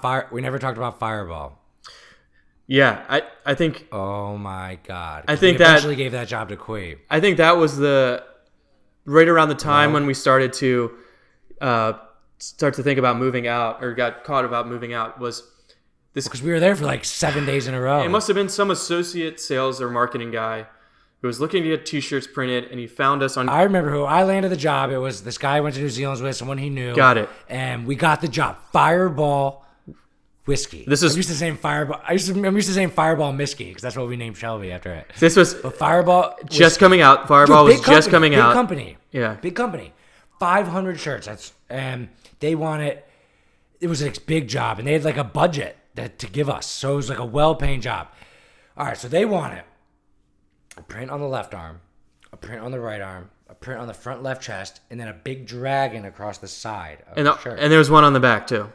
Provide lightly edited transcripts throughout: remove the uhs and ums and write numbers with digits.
Fireball. Yeah, I think. Oh my God! I think we eventually gave that job to Quay. I think that was right around the time when we started to think about moving out, or got caught about moving out, was this, because we were there for like 7 days in a row. It must have been some associate sales or marketing guy who was looking to get T-shirts printed, and he found us on. I remember who I landed the job. It was this guy I went to New Zealand with, someone he knew. Got it. And we got the job. Fireball whiskey. I'm used to saying Fireball. I'm used to saying Fireball whiskey because that's what we named Shelby after it. But Fireball just coming out. Fireball was just coming out. Big company. Yeah. Big company. 500 shirts. And they wanted. It was a big job, and they had like a budget to give us, so it was like a well-paying job. All right, so they wanted a print on the left arm, a print on the right arm, a print on the front left chest, and then a big dragon across the side of the shirt. And there was one on the back too.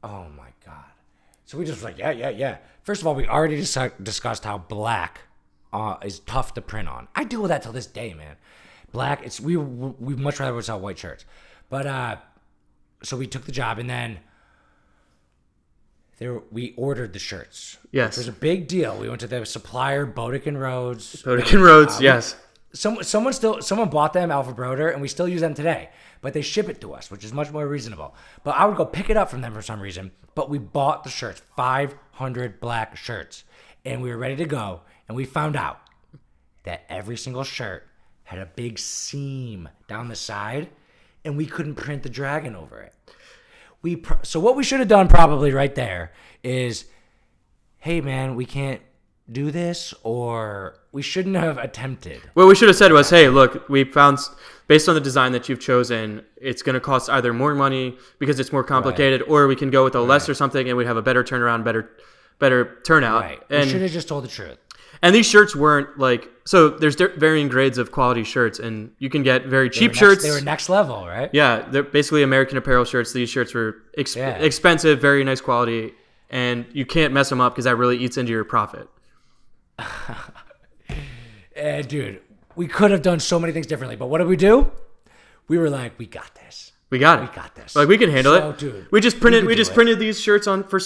Oh my God! So we just like, yeah. First of all, we already discussed how black is tough to print on. I deal with that till this day, man. Black, we much rather would sell white shirts, but so we took the job, and then we ordered the shirts. Yes. It was a big deal. We went to the supplier, Bodick and Rhodes. Yes. Someone bought them, Alpha Broder, and we still use them today. But they ship it to us, which is much more reasonable. But I would go pick it up from them for some reason. But we bought the shirts, 500 black shirts. And we were ready to go. And we found out that every single shirt had a big seam down the side. And we couldn't print the dragon over it. So what we should have done probably right there is, hey man, we can't do this, or we shouldn't have attempted. What we should have said was, hey, look, we found, based on the design that you've chosen, it's going to cost either more money because it's more complicated, or we can go with a less or something, and we'd have a better turnaround, better turnout. Right. And we should have just told the truth. And these shirts weren't like, so there's varying grades of quality shirts, and you can get very cheap shirts. They were next level, right? Yeah, they're basically American Apparel shirts. These shirts were expensive, very nice quality, and you can't mess them up because that really eats into your profit. Dude, we could have done so many things differently, but what did we do? We were like, we got this. We got this. Like, we can handle it. Dude, we just printed these shirts on for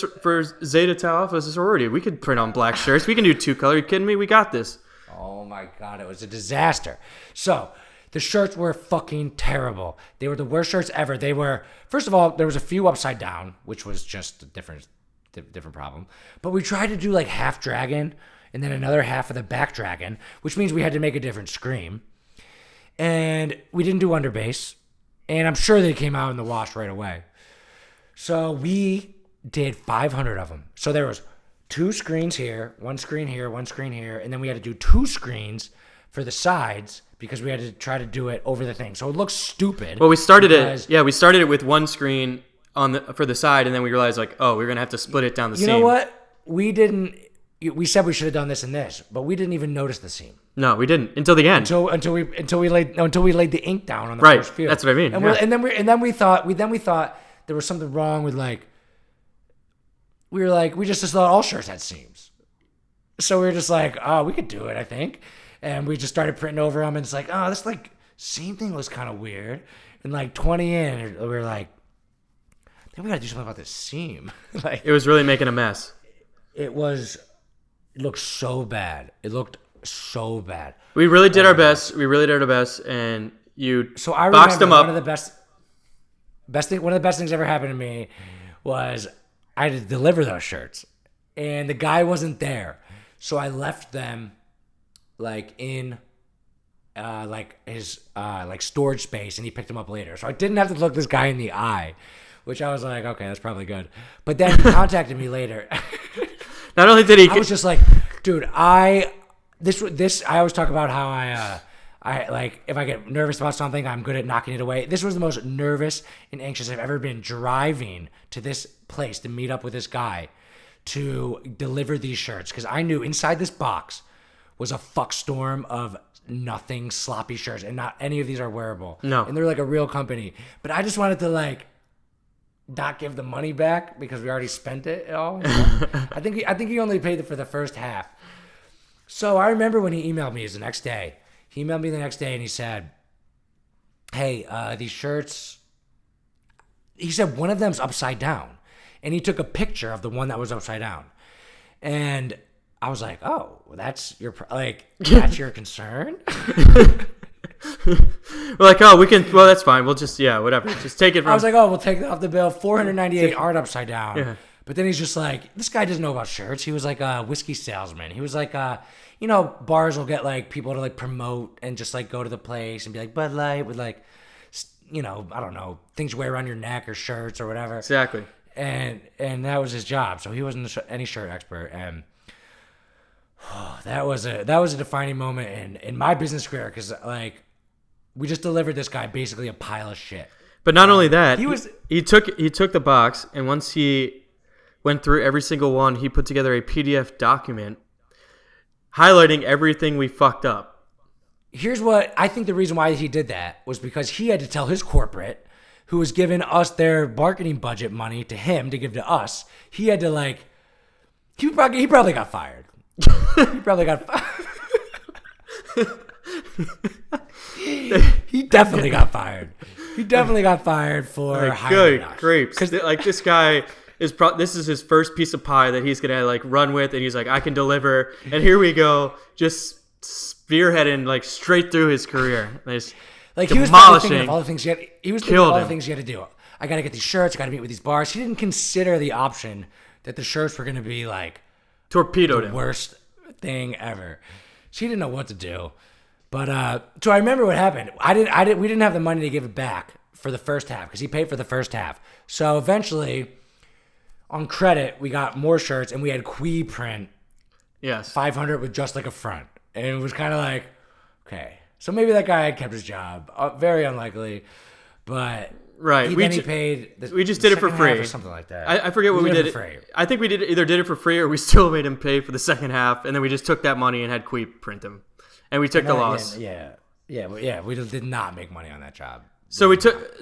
Zeta Tau Alpha as a sorority. We could print on black shirts. We can do 2-color. Are you kidding me? We got this. Oh my God, it was a disaster. So the shirts were fucking terrible. They were the worst shirts ever. They were, first of all, there was a few upside down, which was just a different problem. But we tried to do like half dragon and then another half of the back dragon, which means we had to make a different scream. And we didn't do underbase. And I'm sure they came out in the wash right away. So we did 500 of them. So there was 2 screens here, 1 screen here, 1 screen here. And then we had to do 2 screens for the sides because we had to try to do it over the thing. So it looks stupid. Well, we started it with 1 screen for the side. And then we realized like, oh, we're going to have to split it down the seam. You know what? We said we should have done this and this, but we didn't even notice the seam. No, we didn't until the end. Until we laid the ink down on the first field. That's what I mean. And then we thought there was something wrong with we just thought all shirts had seams. So we were just like, oh, we could do it, I think. And we just started printing over them, and it's like, oh, this seam thing was kind of weird. And like 20 in, we were like, I think we got to do something about this seam. It was really making a mess. It looked so bad. It looked so bad. We really did our best. And you boxed them up. One of the best things ever happened to me was I had to deliver those shirts, and the guy wasn't there, so I left them in his storage space, and he picked them up later. So I didn't have to look this guy in the eye, which I was like, okay, that's probably good. But then he contacted me later. Not only did he, I was just like, dude, I always talk about how I if I get nervous about something, I'm good at knocking it away. This was the most nervous and anxious I've ever been driving to this place to meet up with this guy to deliver these shirts, because I knew inside this box was a fuck storm of nothing, sloppy shirts, and not any of these are wearable. No. And they're like a real company. But I just wanted to not give the money back because we already spent it all. I think he only paid for the first half. So I remember when he emailed me the next day. He emailed me the next day and he said, hey, these shirts, he said one of them's upside down. and he took a picture of the one that was upside down. And I was like, oh, that's your that's your concern? We're like, oh, we can. Well, that's fine. We'll just whatever. Just take it from. I was like, oh, we'll take that off the bill. 498 art upside down. Yeah. But then he's just like, this guy doesn't know about shirts. He was like a whiskey salesman. He was like, bars will get like people to like promote and just like go to the place and be like Bud Light with like, I don't know, things you wear around your neck or shirts or whatever. Exactly. And that was his job. So he wasn't any shirt expert. And that was a defining moment in my business career because like we just delivered this guy basically a pile of shit. But not only that, he took the box, and once he went through every single one, he put together a PDF document highlighting everything we fucked up. Here's what I think the reason why he did that was because he had to tell his corporate, who was giving us their marketing budget money to him to give to us. He had to like, he probably got fired. He probably got fired. He definitely got fired. He definitely got fired for good grapes. Because like this guy this is his first piece of pie that he's gonna like run with, and he's like, I can deliver. And here we go, just spearheading like straight through his career. Like he was probably thinking of all the things he had to do. I got to get these shirts. I got to meet with these bars. He didn't consider the option that the shirts were going to be like torpedoed the worst thing ever. She didn't know what to do. But so I remember what happened. We didn't have the money to give it back for the first half because he paid for the first half. So eventually, on credit, we got more shirts and we had Quee print. Yes. 500 with just like a front, and it was kind of like, okay. So maybe that guy had kept his job. Very unlikely, but right. We paid. We just did it for free or something like that. I forget what we did. I think we either did it for free or we still made him pay for the second half, and then we just took that money and had Quee print them, and we took the loss. Yeah. We did not make money on that job. So we took.